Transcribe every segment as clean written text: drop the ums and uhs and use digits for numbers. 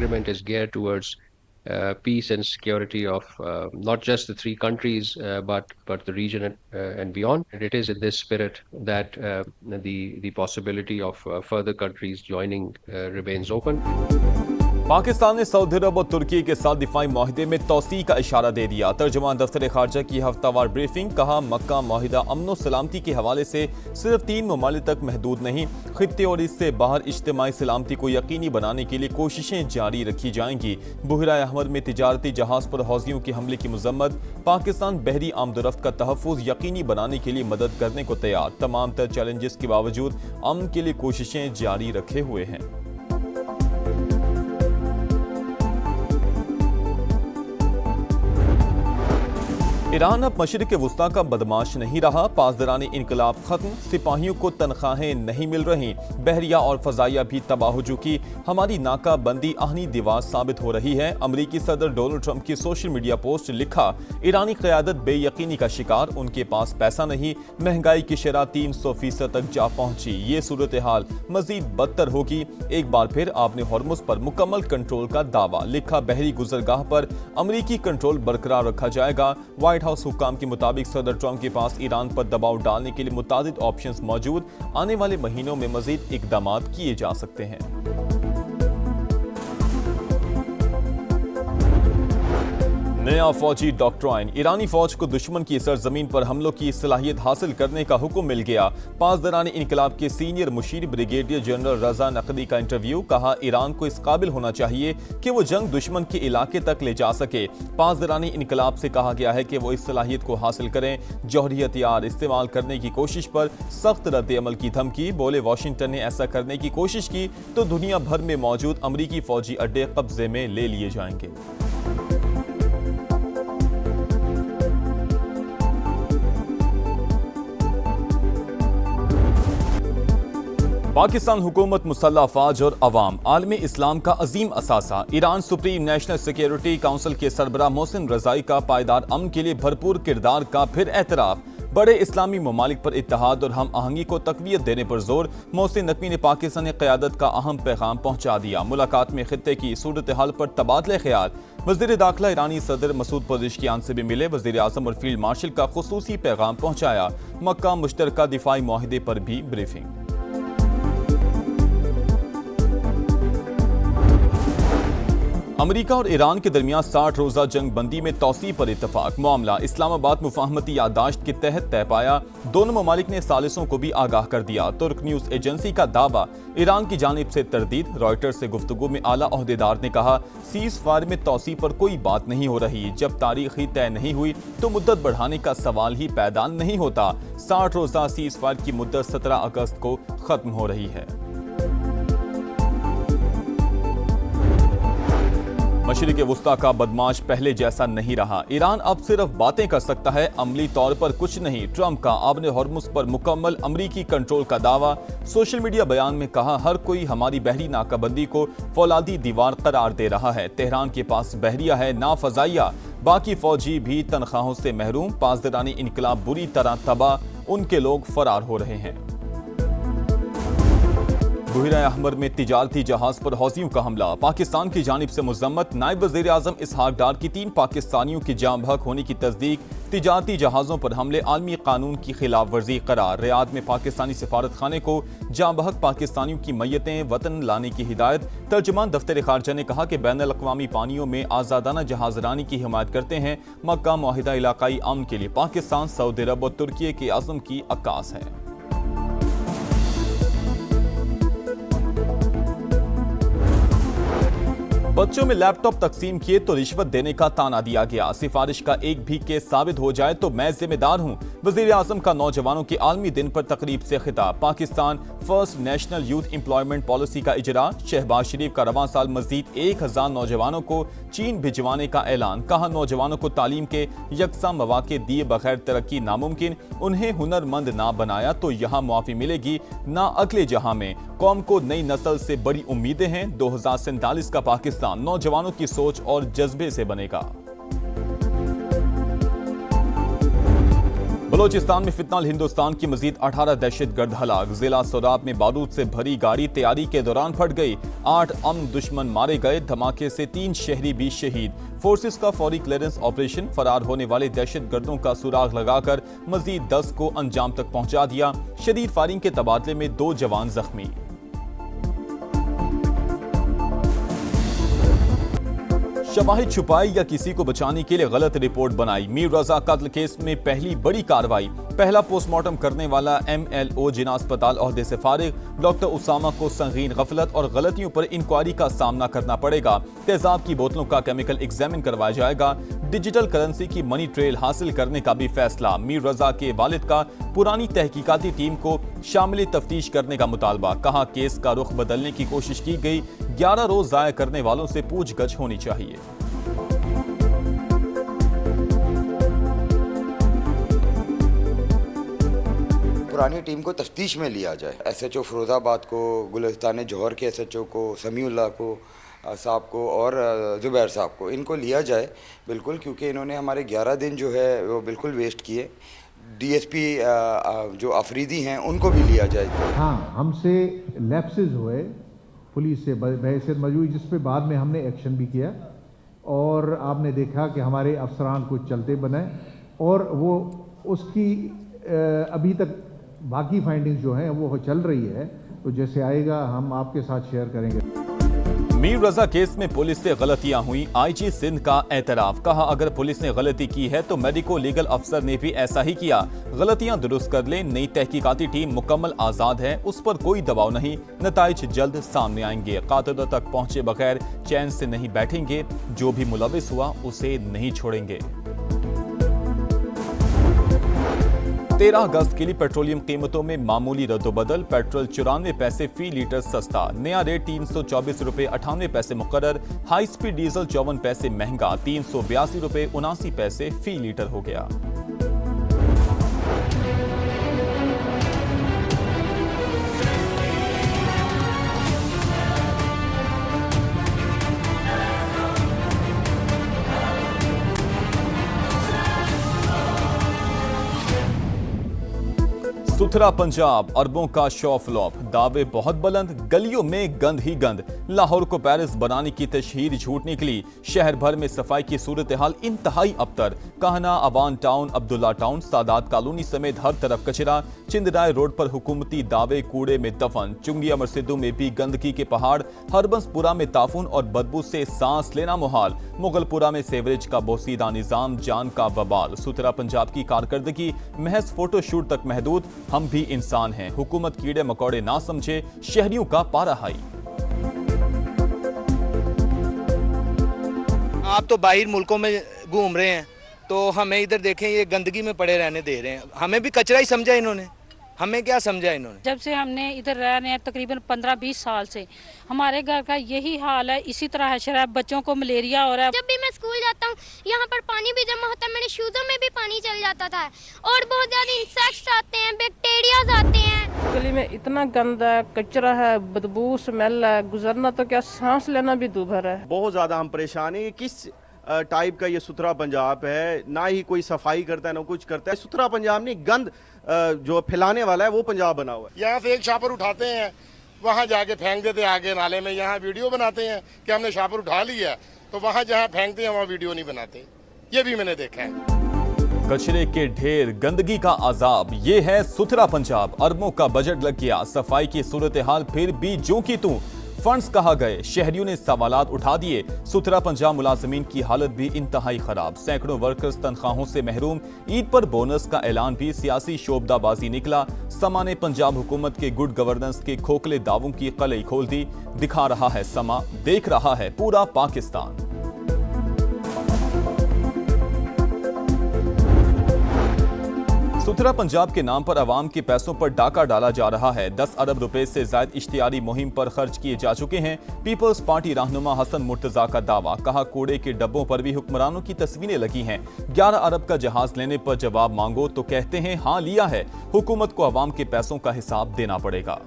agreement is geared towards peace and security of not just the three countries, but the region and beyond. And it is in this spirit that the possibility of further countries joining remains open. Pakistan ने Saudi अरब और तुर्की के साथ दिफाई माहिदे में तौसी का इशारा दे दिया। तर्जुमान दफ्तर खारजा की हफ्तावार ब्रीफिंग, कहा मक्का माहिदा अमन व सलामती के हवाले से सिर्फ 3 ममालिक तक महदूद नहीं, खित्ते और इससे बाहर इज्तिमाई सलामती को यकीनी बनाने के लिए कोशिशें जारी रखी जाएंगी। बुहरा अहमद में तिजारती जहाज पर हौजियों के हमले की मजम्मत, पाकिस्तान बहरी आमदोरफ्त का तहफ़्फ़ुज़ यकीनी बनाने के लिए मदद करने को तैयार, तमाम तर चैलेंजेस के बावजूद अमन के लिए कोशिशें जारी रखे हुए हैं। ईरान अब मशरिक़ वुस्ता का बदमाश नहीं रहा, पासदारानी इनकलाब खत्म, सिपाहियों को तनख्वाहें नहीं मिल रही, बहरिया और फजाइया भी तबाह हो चुकी, हमारी नाकाबंदी आहनी दीवार साबित हो रही है। अमरीकी सदर डोनाल्ड ट्रंप की सोशल मीडिया पोस्ट, लिखा ईरानी क़यादत बेयकीनी का शिकार, उनके पास पैसा नहीं, महंगाई की शरह 300% तक जा पहुंची, ये सूरत हाल मजीद बदतर होगी। एक बार फिर आपने हॉर्मुज़ पर मुकम्मल कंट्रोल का दावा, लिखा बहरी गुजरगाह पर अमरीकी कंट्रोल बरकरार रखा जाएगा। व्हाइट हाउस हुक्काम के मुताबिक सदर ट्रंप के पास ईरान पर दबाव डालने के लिए मुतादिद ऑप्शंस मौजूद, आने वाले महीनों में मजीद इकदाम किए जा सकते हैं। नया फौजी डॉक्ट्राइन, ईरानी फौज को दुश्मन की सरजमीन पर हमलों की सलाहियत हासिल करने का हुक्म मिल गया। पासदारानी इनकलाब के सीनियर मुशीर ब्रिगेडियर जनरल रजा नकदी का इंटरव्यू, कहा ईरान को इस काबिल होना चाहिए कि वो जंग दुश्मन के इलाके तक ले जा सके। पासदारानी इनकलाब से कहा गया है कि वो इस सलाहियत को हासिल करें। जौहरी हथियार इस्तेमाल करने की कोशिश पर सख्त रद्द अमल की धमकी, बोले वाशिंगटन ने ऐसा करने की कोशिश की तो दुनिया भर में मौजूद अमरीकी फौजी अड्डे कब्जे में ले लिए जाएंगे। पाकिस्तान हुकूमत, मुसल्लह अफवाज और अवाम आलमी इस्लाम का अजीम असासा। Iran supreme national security council के सरबराह मोहसिन रजाई का पायदार अमन के लिए भरपूर किरदार का फिर एतराफ। बड़े इस्लामी ममालिक पर इत्तेहाद और हम आहंगी को तकवीत देने पर जोर, मोहसिन नकवी ने पाकिस्तानी क़यादत का अहम पैगाम पहुंचा दिया। मुलाकात में खित्ते की सूरत हाल पर तबादले ख्याल, वज़ीर दाखिला ईरानी सदर मसूद पज़ेश्कियान से भी मिले, वज़ीर आज़म और फील्ड मार्शल का खुसूसी पैगाम पहुंचाया। मक्का मुश्तरका दिफाई माहिदे पर भी ब्रीफिंग। अमेरिका और ईरान के दरमियान 60 रोजा जंग बंदी में तौसी पर इत्तफाक, मामला इस्लामाबाद मुफाहमती याददाश्त के तहत तय पाया। दोनों ममालिक ने सालिसों को भी आगाह कर दिया। तुर्क न्यूज एजेंसी का दावा, ईरान की जानिब से तरदीद। रॉयटर्स से गुफ्तगू में आला ओहदेदार ने कहा, सीज फायर में तौसी पर कोई बात नहीं हो रही, जब तारीख ही तय नहीं हुई तो मुद्दत बढ़ाने का सवाल ही पैदा नहीं होता। 60 रोजा सीज फायर की मुद्दत 17 अगस्त को खत्म हो रही है। मशरिक़ वुस्ता का बदमाश पहले जैसा नहीं रहा, ईरान अब सिर्फ बातें कर सकता है, अमली तौर पर कुछ नहीं। ट्रंप का आबने हॉर्मुज़ पर मुकम्मल अमरीकी कंट्रोल का दावा। सोशल मीडिया बयान में कहा, हर कोई हमारी बहरी नाकाबंदी को फौलादी दीवार करार दे रहा है। तेहरान के पास बहरिया है ना फजाइया, बाकी फौजी भी तनख्वाहों से महरूम। पासदारानी इनकलाब बुरी तरह तबाह, उनके लोग फरार हो रहे हैं। बुहरा अहमद में तिजारती जहाज पर हौजियों का हमला, पाकिस्तान की जानिब से मजम्मत। नायब वज़ीर आज़म इसहाक डार की 3 पाकिस्तानियों की जान बहक होने की तस्दीक। तिजारती जहाज़ों पर हमले आलमी कानून की खिलाफ वर्जी करार। रियाद में पाकिस्तानी सिफारत खाने को जान बहक पाकिस्तानियों की मैयतें वतन लाने की हिदायत। तर्जुमान दफ्तर खारजा ने कहा कि बैनुल अक़वामी पानियों में आज़ादाना जहाजरानी की हिमायत करते हैं। मक्का मुआहिदा इलाकाई अमन के लिए पाकिस्तान, सऊदी अरब और तुर्की के आज़म की अक्कास है। बच्चों में लैपटॉप तकसीम किए तो रिश्वत देने का ताना दिया गया। सिफारिश का एक भी केस साबित हो जाए तो मैं जिम्मेदार हूं। वज़ीर आज़म का नौजवानों के आलमी दिन पर तकरीब से खिताब। Pakistan first national youth employment policy का इजरा। शहबाज शरीफ का रवां साल मजीद 1000 नौजवानों को चीन भिजवाने का ऐलान। कहा, नौजवानों को तालीम के यकसा मौके दिए बगैर तरक्की नामुमकिन। उन्हें हुनरमंद ना बनाया तो यहाँ मुआफ़ी मिलेगी ना अगले जहां में। कौम को नई नस्ल से बड़ी उम्मीदें हैं। 2047 का पाकिस्तान नौजवानों की सोच और जज्बे से बनेगा। बलोचिस्तान में फितनाल हिंदुस्तान की मजीद 18 दहशतगर्द हलाक। जिला सोराब में बारूद से भरी गाड़ी तैयारी के दौरान फट गई। 8 अमन दुश्मन मारे गए। धमाके से 3 शहरी भी शहीद। फोर्सेस का फौरी क्लियरेंस ऑपरेशन। फरार होने वाले दहशतगर्दों का सुराग लगाकर मजीद 10 को अंजाम तक पहुंचा दिया। शदीद फायरिंग के तबादले में 2 जवान जख्मी। शवाहिद छुपाई या किसी को बचाने के लिए गलत रिपोर्ट बनाई। मीर रजा कत्ल केस में पहली बड़ी कार्रवाई। पहला पोस्टमार्टम करने वाला MLO जिना अस्पताल ओहदे से फारिग। डॉक्टर उसामा को संगीन गफलत और गलतियों पर इंक्वायरी का सामना करना पड़ेगा। तेजाब की बोतलों का केमिकल एग्जामिन करवाया जाएगा। डिजिटल करेंसी की मनी ट्रेल हासिल करने का भी फैसला। मीर रजा के वालिद का पुरानी तहकीकाती टीम को शामिल तफ्तीश करने का मुतालबा। कहा केस का रुख बदलने की कोशिश की गई। 11 रोज जाया करने वालों से पूछगछ होनी चाहिए। पुरानी टीम को तफ्तीश में लिया जाए। SHO फिरोजाबाद को, गुलिस्तान जौहर के SHO को, समीउल्लाह को साहब को और जुबैर साहब को, इनको लिया जाए बिल्कुल, क्योंकि इन्होंने हमारे 11 दिन जो है वो बिल्कुल वेस्ट किए। DSP जो अफरीदी हैं उनको भी लिया जाए। हाँ, हमसे लैप्सेस हुए पुलिस से बहैसियत मौजूद, जिस पे बाद में हमने एक्शन भी किया और आपने देखा कि हमारे अफसरान कुछ चलते बने और वो उसकी अभी तक बाकी फाइंडिंग्स जो हैं वो चल रही है, तो जैसे आएगा हम आपके साथ शेयर करेंगे। मीर रजा केस में पुलिस से गलतियां हुई। IG सिंध का एतराफ। कहा अगर पुलिस ने गलती की है तो मेडिको लीगल अफसर ने भी ऐसा ही किया। गलतियां दुरुस्त कर लें। नई तहकीकाती टीम मुकम्मल आजाद है, उस पर कोई दबाव नहीं। नताइज जल्द सामने आएंगे। कातिलों तक पहुंचे बगैर चैन से नहीं बैठेंगे। जो भी मुलविस हुआ उसे नहीं छोड़ेंगे। 13 अगस्त के लिए पेट्रोलियम कीमतों में मामूली रद्दोबदल। पेट्रोल 94 पैसे फी लीटर सस्ता। नया रेट 324 रुपए 98 पैसे मुकर्रर। हाई स्पीड डीजल 54 पैसे महंगा। 382 रुपए 79 पैसे फी लीटर हो गया। सुथरा पंजाब, अरबों का शो फ्लॉप। दावे बहुत बुलंद, गलियों में गंद ही गंद। लाहौर को पेरिस बनाने की तशहीर झूठ निकली। शहर भर में सफाई की सूरत हाल इंतहाई अबतर। कहना Awan town, Abdullah town, Saadat colony समेत हर तरफ कचरा। चिंदराय रोड पर हुकूमती दावे कूड़े में दफन। चुंगिया मरसिदों में भी गंदगी के पहाड़। हरबंसपुरा में ताफून और बदबू से सांस लेना मुहाल। मुगलपुरा में सेवरेज का बोसीदा निजाम, जान का बबाल। सुथरा पंजाब की कारकर्दगी महज फोटोशूट तक महदूद। हम भी इंसान हैं, हुकूमत कीड़े मकोड़े ना समझे। शहरियों का पारा हाई। आप तो बाहर मुल्कों में घूम रहे हैं तो हमें इधर देखें ये गंदगी में पड़े रहने दे रहे हैं। हमें भी कचरा ही समझा इन्होंने। हमें क्या समझा इन्होंने? जब से हमने इधर रह रहे हैं तकरीबन 15-20 साल से हमारे घर का यही हाल है। इसी तरह है शराब, बच्चों को मलेरिया हो रहा है। जब भी मैं स्कूल जाता हूँ यहाँ पर पानी भी जमा होता है, मेरे शूज़ों में भी पानी चल जाता था और बहुत ज़्यादा इंसेक्ट्स आते हैं, बैक्टीरियाज आते हैं। गली में इतना गंदा है, कचरा है, बदबू स्मेल है, गुजरना तो क्या सांस लेना भी दूभर है। बहुत ज़्यादा हम परेशान हैं। किस टाइप का ये सुथरा पंजाब है? ना ही कोई सफाई करता है ना कुछ करता है। सुथरा पंजाब नहीं, गंद जो फैलाने वाला है वो पंजाब बना हुआ है। यहाँ से एक शापर उठाते हैं, वहाँ जाके फेंक देते हैं आगे नाले में। यहाँ वीडियो बनाते हैं कि हमने शापर उठा लिया, तो वहाँ जहाँ फेंकते हैं वहाँ वीडियो नहीं बनाते। ये भी मैंने देखा है। कचरे के ढेर, गंदगी का अजाब, ये है सुथरा पंजाब। अरबों का बजट लग गया। सफाई की सूरत हाल फिर भी जो की तू। फंड्स कहा गए, शहरियों ने सवालात उठा दिए। सुथरा पंजाब मुलाजमीन की हालत भी इंतहाई खराब। सैकड़ों वर्कर्स तनख्वाहों से महरूम। ईद पर बोनस का ऐलान भी सियासी शोबदाबाजी निकला। समा ने पंजाब हुकूमत के गुड गवर्नेंस के खोखले दावों की कलई खोल दी। दिखा रहा है समा, देख रहा है पूरा पाकिस्तान। सुथरा पंजाब के नाम पर अवाम के पैसों पर डाका डाला जा रहा है। 10 अरब रुपए से ज्यादा इश्तिहारी मुहिम पर खर्च किए जा चुके हैं। पीपल्स पार्टी रहनुमा हसन मुर्तजा का दावा। कहा कूड़े के डब्बों पर भी हुक्मरानों की तस्वीरें लगी हैं। 11 अरब का जहाज लेने पर जवाब मांगो तो कहते हैं हाँ लिया है। हुकूमत को अवाम के पैसों का हिसाब देना पड़ेगा।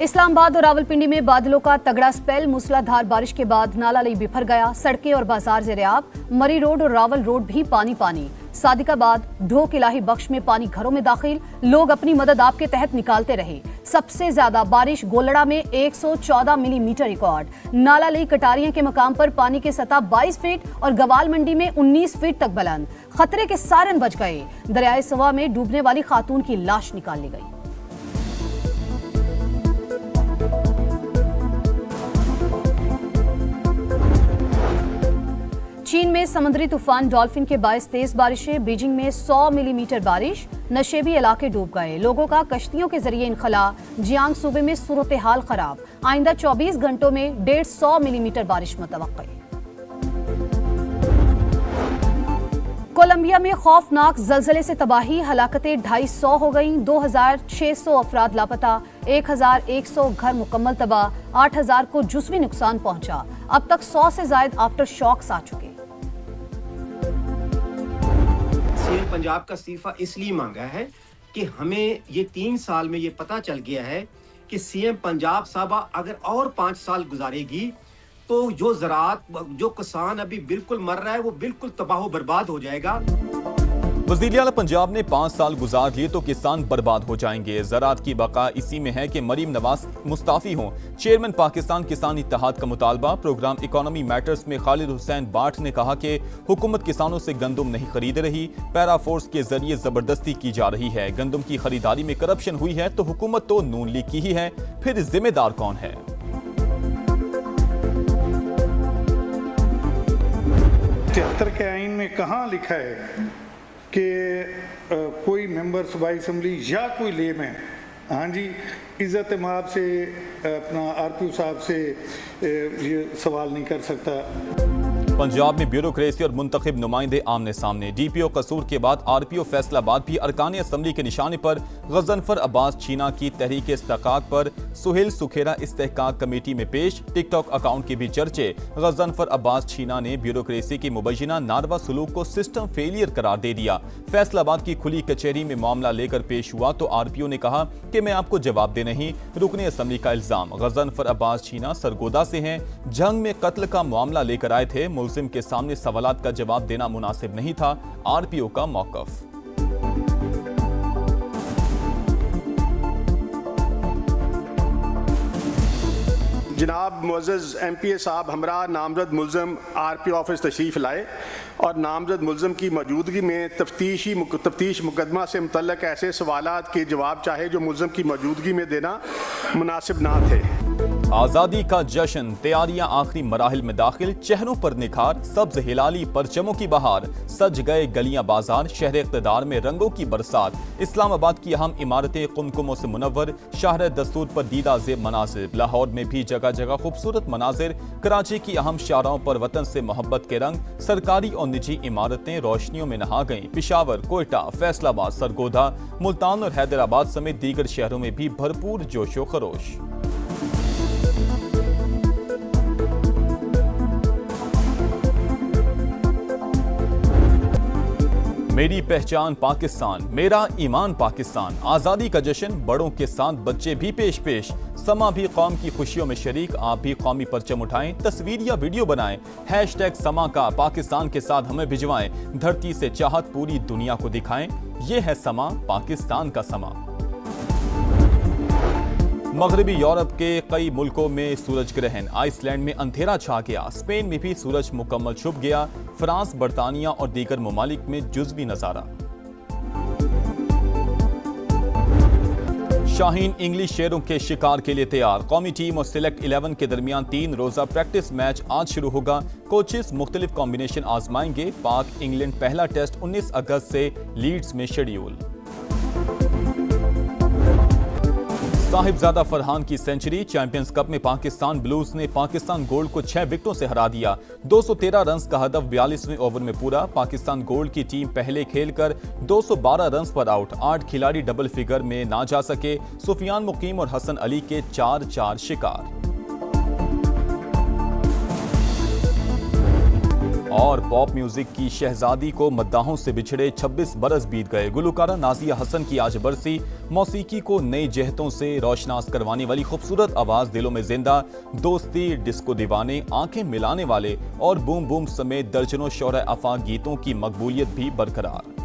इस्लामाबाद और रावलपिंडी में बादलों का तगड़ा स्पेल, मूसलाधार बारिश के बाद नाला लई बिफर गया, सड़कें और बाजार ज़ेर-ए-आब, मरी रोड और रावल रोड भी पानी पानी। सादिकाबाद ढोक इलाही बख्श में पानी घरों में दाखिल, लोग अपनी मदद आपके तहत निकालते रहे। सबसे ज्यादा बारिश गोलड़ा में 114 मिलीमीटर रिकॉर्ड। नाला लई कटारियां के मकाम पर पानी की सतह 22 फीट और गवाल मंडी में 19 फीट तक बुलंद। खतरे के सारन बच गए। दरियाए सवा में डूबने वाली खातून की लाश निकाल ली गई। चीन में समुद्री तूफान डॉल्फिन के बायस तेज बारिशें, बीजिंग में 100 मिलीमीटर बारिश, नशेबी इलाके डूब गए। लोगों का कश्तियों के जरिए इनखला, जियांग सूबे में सूरत हाल खराब। आइंदा 24 घंटों में 150 मिलीमीटर बारिश मुतवक्के। कोलंबिया में खौफनाक जलजले से तबाही, हलाकतें 250 हो गईं, 2600 अफराद लापता, 1100 घर मुकम्मल तबाह, 8000 को जुज़वी नुकसान पहुंचा। अब तक 100 से ज्यादा आफ्टर शॉक्स आ चुके। सीएम पंजाब का इस्तीफा इसलिए मांगा है कि हमें ये 3 साल में ये पता चल गया है कि सीएम पंजाब साहबा अगर और 5 साल गुजारेगी तो जो ज़राअत, जो किसान अभी बिल्कुल मर रहा है वो बिल्कुल तबाह बर्बाद हो जाएगा। वज़ीर आला पंजाब ने 5 साल गुजार लिए तो किसान बर्बाद हो जाएंगे। ज़राअत की बका इसी में है कि मरीम नवाज मुस्ताफी हों। चेयरमैन पाकिस्तान किसान इत्तेहाद का मुतालबा। प्रोग्राम इकोनॉमी मैटर्स में खालिद हुसैन बाट ने कहा कि हुकूमत किसानों से गंदम नहीं खरीद रही, पैरा फोर्स के जरिए जबरदस्ती की जा रही है। गंदम की खरीदारी में करप्शन हुई है तो हुकूमत तो नून लीग की ही है, फिर जिम्मेदार कौन है? 73 के आइन में कहाँ लिखा है कि कोई मेंबर सूबाई असम्बली या कोई लेमैन, हाँ जी, इज़्ज़त माब से अपना आरपीओ साहब से ये सवाल नहीं कर सकता। पंजाब में ब्यूरोक्रेसी और मुंतखब नुमाइंदे आमने सामने। डीपीओ कसूर के बाद आरपीओ फैसलाबाद भी अरकान असम्बली के निशाने पर। गजनफर अब्बास छीना की तहरीक इस्तेहकाक पर सुहेल सुखेरा इस्तेहकाक कमेटी में पेश। टिकटॉक अकाउंट के भी चर्चे। गजनफर अब्बास छीना ने ब्यूरोक्रेसी की मुबैना नारवा सलूक को सिस्टम फेलियर करार दे दिया। फैसलाबाद की खुली कचहरी में मामला लेकर पेश हुआ तो आरपीओ ने कहा कि मैं आपको जवाब दे नहीं। रुकने असम्बली का इल्जाम। गजनफर अब्बास छीना सरगोदा से हैं, जंग में कत्ल का मामला लेकर आए थे। मुल्जिम के सामने सवालात का जवाब देना मुनासिब नहीं था। आरपीओ का मौकफ। जनाब मुअज़्ज़ज़ एमपीए साहब हमरा नामजद मुल्ज़िम आरपी ऑफिस तशरीफ़ लाए और नामजद मुल्ज़िम की मौजूदगी में तफ्तीश मुकदमा से मुतल्लक ऐसे सवालात के जवाब चाहे जो मुल्ज़िम की मौजूदगी में देना मुनासिब ना थे। आज़ादी का जश्न, तैयारियां आखिरी मराहिल में दाखिल। चेहरों पर निखार, सब्ज हिलाली परचमों की बहार। सज गए गलियां बाजार, शहर इक़्तिदार में रंगों की बरसात। इस्लामाबाद की अहम इमारतें कुमकुमों से मुनव्वर। शाहर दस्तूर पर दीदा ज़ेब मनाजिर। लाहौर में भी जगह जगह खूबसूरत मनाजिर। कराची की अहम शाहराहों पर वतन से मोहब्बत के रंग। सरकारी और निजी इमारतें रोशनियों में नहा गईं। पिशावर, कोयटा, फैसलाबाद, सरगोधा, मुल्तान और हैदराबाद समेत दीगर शहरों में भी भरपूर जोशो खरोश। मेरी पहचान पाकिस्तान, मेरा ईमान पाकिस्तान। आज़ादी का जश्न, बड़ों के साथ बच्चे भी पेश पेश। समा भी कौम की खुशियों में शरीक। आप भी कौमी परचम उठाएं, तस्वीर या वीडियो बनाएं। हैशटैग समा का पाकिस्तान के साथ हमें भिजवाएं। धरती से चाहत पूरी दुनिया को दिखाएं। ये है समा, पाकिस्तान का समा। मगरबी यूरोप के कई मुल्कों में सूरज ग्रहण। आइसलैंड में अंधेरा छा गया। स्पेन में भी सूरज मुकम्मल छुप गया। फ्रांस, बरतानिया और दीगर ममालिक में जुज़वी नजारा। शाहीन इंग्लिश शेरों के शिकार के लिए तैयार। कौमी टीम और सिलेक्ट 11 के दरमियान 3 रोजा प्रैक्टिस मैच आज शुरू होगा। कोचेस मुख्तलिफ कॉम्बिनेशन आजमाएंगे। पाक इंग्लैंड पहला टेस्ट 19 अगस्त से लीड्स में शेड्यूल। साहिबजादा फरहान की सेंचुरी। चैंपियंस कप में पाकिस्तान ब्लूज ने पाकिस्तान गोल्ड को 6 विकेटों से हरा दिया। 213 रन का हदफ 42वें ओवर में पूरा। पाकिस्तान गोल्ड की टीम पहले खेलकर 212 रन पर आउट। 8 खिलाड़ी डबल फिगर में ना जा सके। सुफियान मुकीम और हसन अली के 4-4 शिकार। और पॉप म्यूजिक की शहजादी को मद्दाहों से बिछड़े 26 बरस बीत गए। गुलकारा नाजिया हसन की आज बरसी। मौसीकी को नई जहतों से रोशनास करवाने वाली खूबसूरत आवाज दिलों में जिंदा। दोस्ती, डिस्को दीवाने, आंखें मिलाने वाले और बूम बूम समेत दर्जनों शौहरा आफाक गीतों की मकबूलियत भी बरकरार।